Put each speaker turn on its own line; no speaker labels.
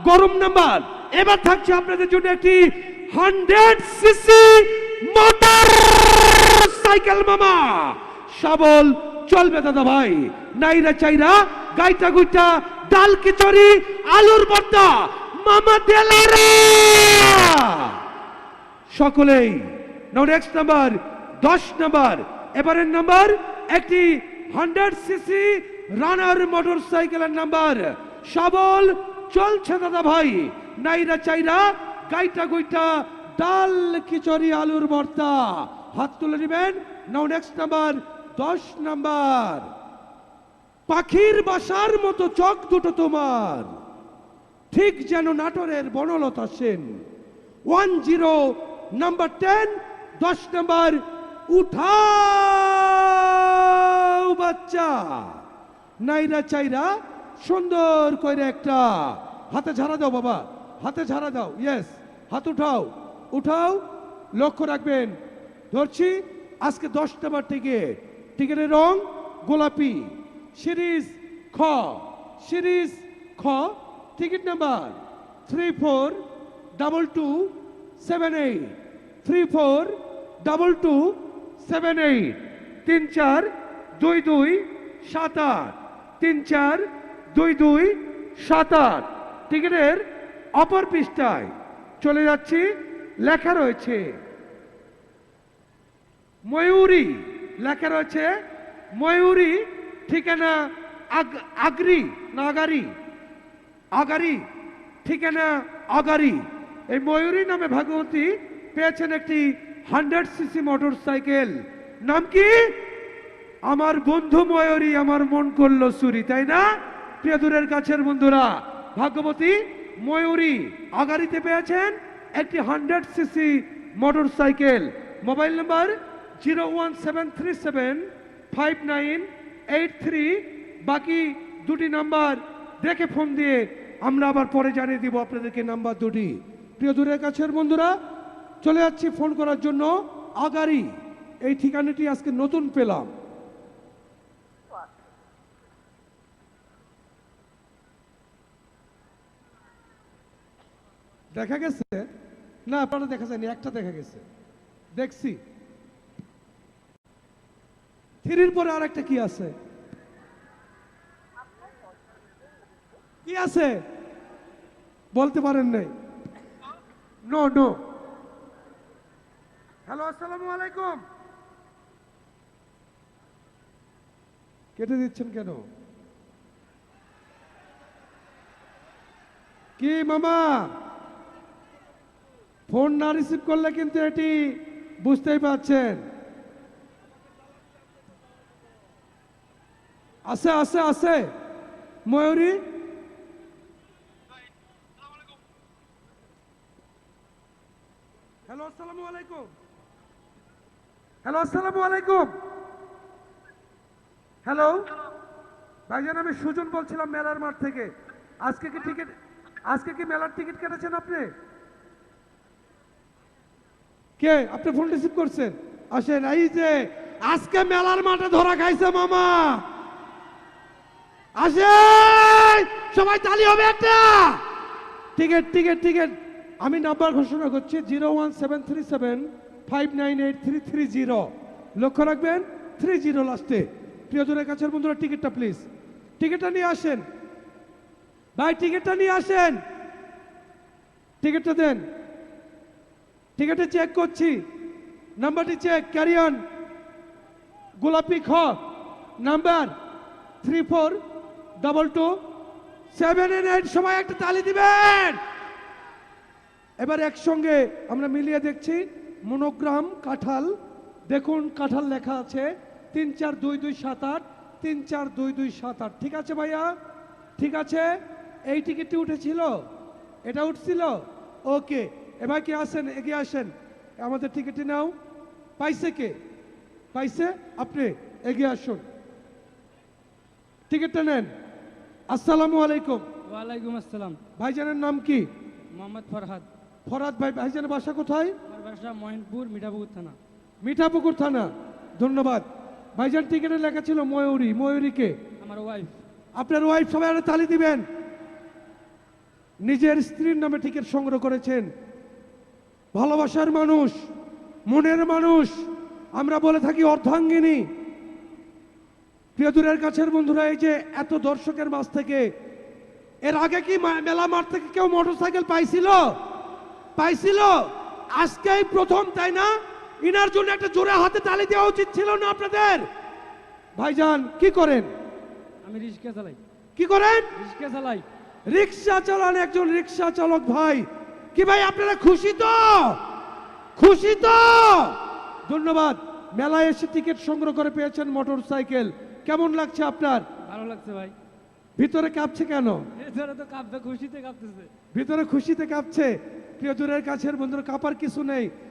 গরম নাম্বার। এবার থাকছে আপনাদের জন্য একটি 100 সিসি মোটর সাইকেল মামা। সবল চলবে দাদা ভাই, নাইরা চাইরা গাইটা গুইটা ডাল খিচুড়ি আলুর ভর্তা মামা দেলারা সকলেই। নাও নেক্সট নাম্বার 10 নাম্বার। এবারের নাম্বার একটি 100 সিসি রানার মোটর সাইকেলের নাম্বার। সবল চলছে দাদা ভাই, নাইরা চাইরা গাইটা গুইটা ডাল খিচুড়ি আলুর ভর্তা। হাত তুলে নেবেন। নাও নেক্সট নাম্বার 10 নাম্বার। পাখির বাসার মতো চোখ দুটো তোমার, ঠিক যেন নাটোরের বনলতা সেন। 10 number 10 10 number. উঠাও বাচ্চা, নাইরা চাইরা সুন্দর করে একটা হাতে ঝাড়া দাও বাবা, হাতে ঝাড়া দাও। ইয়েস, হাত উঠাও, উঠাও। লক্ষ্য রাখবেন, ধরছি আজকে 10 নাম্বার টিকিট। টিকিটের রং গোলাপি। সিরিজ খ, সিরিজ খ। Ticket number 342278 342278 342278 342278। টিকিটের অপর পৃষ্ঠায় চলে যাচ্ছি, লেখা রয়েছে ময়ূরী, লেখা রয়েছে ময়ূরী। ঠিকানা আগারি না আগারি, আগারি, ঠিকানা আগারি। এই ময়ূরী নামে ভাগবতী পেয়েছেন একটি 100 সিসি মোটর সাইকেল। নাম কি? আমার বন্ধু ময়ূরী, আমার মন করলো চুরি, তাই না প্রিয় দূরের কাছের বন্ধুরা? ভাগ্যবতী ময়ূরী আগারিতে পেয়েছেন একটি 100 CC motor cycle. Mobile number 017375983। বাকি দুটি নাম্বার দেখে ফোন দিয়ে আমরা আবার পরে জানিয়ে দিব আপনাদেরকে নাম্বার দুটি। প্রিয় দূরের কাছের বন্ধুরা, চলে যাচ্ছি ফোন করার জন্য আগারি। এই ঠিকানাটি আজকে নতুন পেলাম। দেখা গেছে না? আপনারা দেখা যায়নি, একটা দেখা গেছে, দেখছি। 3-এর পরে আর একটা কি আছে? কি আছে বলতে পারেন নাই? No no. হ্যালো, আসসালামু আলাইকুম। কেটে দিচ্ছেন কেন? কি মামা, ফোন না রিসিভ করলে কিন্তু এটি বুঝতেই পারছেন। আছে আছে আছে ময়ূরী। হ্যালো, আসসালামু আলাইকুম। হ্যালো, আসসালামু আলাইকুম। হ্যালো ভাইজান, আমি সুজন বলছিলাম মেলার মাঠ থেকে। আজকে কি টিকিট, আজকে কি মেলার টিকিট কেটেছেন আপনি? কে? আপনি ফোন রিসিভ করছেন? আসেন। এই যে আজকে মেলার মাঠে ধরা খাইছে মামা। আসেন সবাই, তালি হবে একটা। Ticket ticket ticket. আমি নাম্বার ঘোষণা করছি 01737598330। লক্ষ্য রাখবেন 30 লাস্টে। প্রিয় দূরের কাছের বন্ধুরা, টিকিটটা প্লিজ, টিকিটটা নিয়ে আসেন ভাই, টিকিটটা নিয়ে আসেন। টিকিটটা দেন। টিকিটে চেক করছি, নাম্বারটি চেক। ক্যারি অন গোলাপি খ, নাম্বার 342278। সবাই একটা তালি দিবেন। এবার একসঙ্গে আমরা মিলিয়ে দেখছি। মনোগ্রাম কাঁঠাল, দেখুন কাঁঠাল লেখা আছে 342278 342278। ঠিক আছে ভাইয়া, ঠিক আছে। এই টিকিটটি উঠেছিল, এটা উঠছিল। ওকে, এবার কি আসেন, এগিয়ে আসেন, আমাদের টিকিটটি নাও। পাইছে কে? পাইছে আপনি, এগিয়ে আসুন, টিকিটটা নেন। আসসালামু আলাইকুম।
ওয়ালাইকুম আসসালাম।
ভাইজানের নাম কি?
মোহাম্মদ ফরহাদ।
ফরহাদ ভাই। ভাইজানের বাসা কোথায়?
আমার বাসা মহিনপুর, মিঠাপুকুর থানা।
মিঠাপুকুর থানা। ধন্যবাদ। ভাইজান টিকিটে লেখা ছিল ময়ূরী। ময়ূরী কে?
আমার ওয়াইফ।
আপনার ওয়াইফ। সবাই আরো তালি দিবেন। নিজের স্ত্রীর নামে টিকিট সংগ্রহ করেছেন। ভালোবাসার মানুষ, মনের মানুষ, আমরা বলে থাকি অর্ধাঙ্গিনী। প্রিয় দূরের কাছের বন্ধুরা, এই যে এত দর্শকের মাঝ থেকে এর আগে কি মেলা মাঠ থেকে কেউ মোটরসাইকেল পাইছিল? আজকেই প্রথম, তাই না? ইনার জন্য একটা জোরে হাতে তালি দেওয়া উচিত ছিল না আপনাদের? ভাইজান কি করেন?
আমি রিক্সা চালাই।
কি করেন?
রিক্সা চালাই।
রিক্সা চালান, একজন রিক্সা চালক ভাই। কি ভাই আপনারা খুশি তো? খুশি তো? ধন্যবাদ। মেলায় এসে টিকিট সংগ্রহ করে পেয়েছেন মোটরসাইকেল, কেমন লাগছে আপনার?
ভালো লাগছে ভাই।
ভিতরে কাঁপছে কেন?
এছাড়া তো কাঁপতে, খুশিতে কাঁপতেছে।
ভিতরে খুশিতে কাঁপছে। প্রিয় দূরের কাছের বন্ধুরা, কাঁপার কিছু নেই।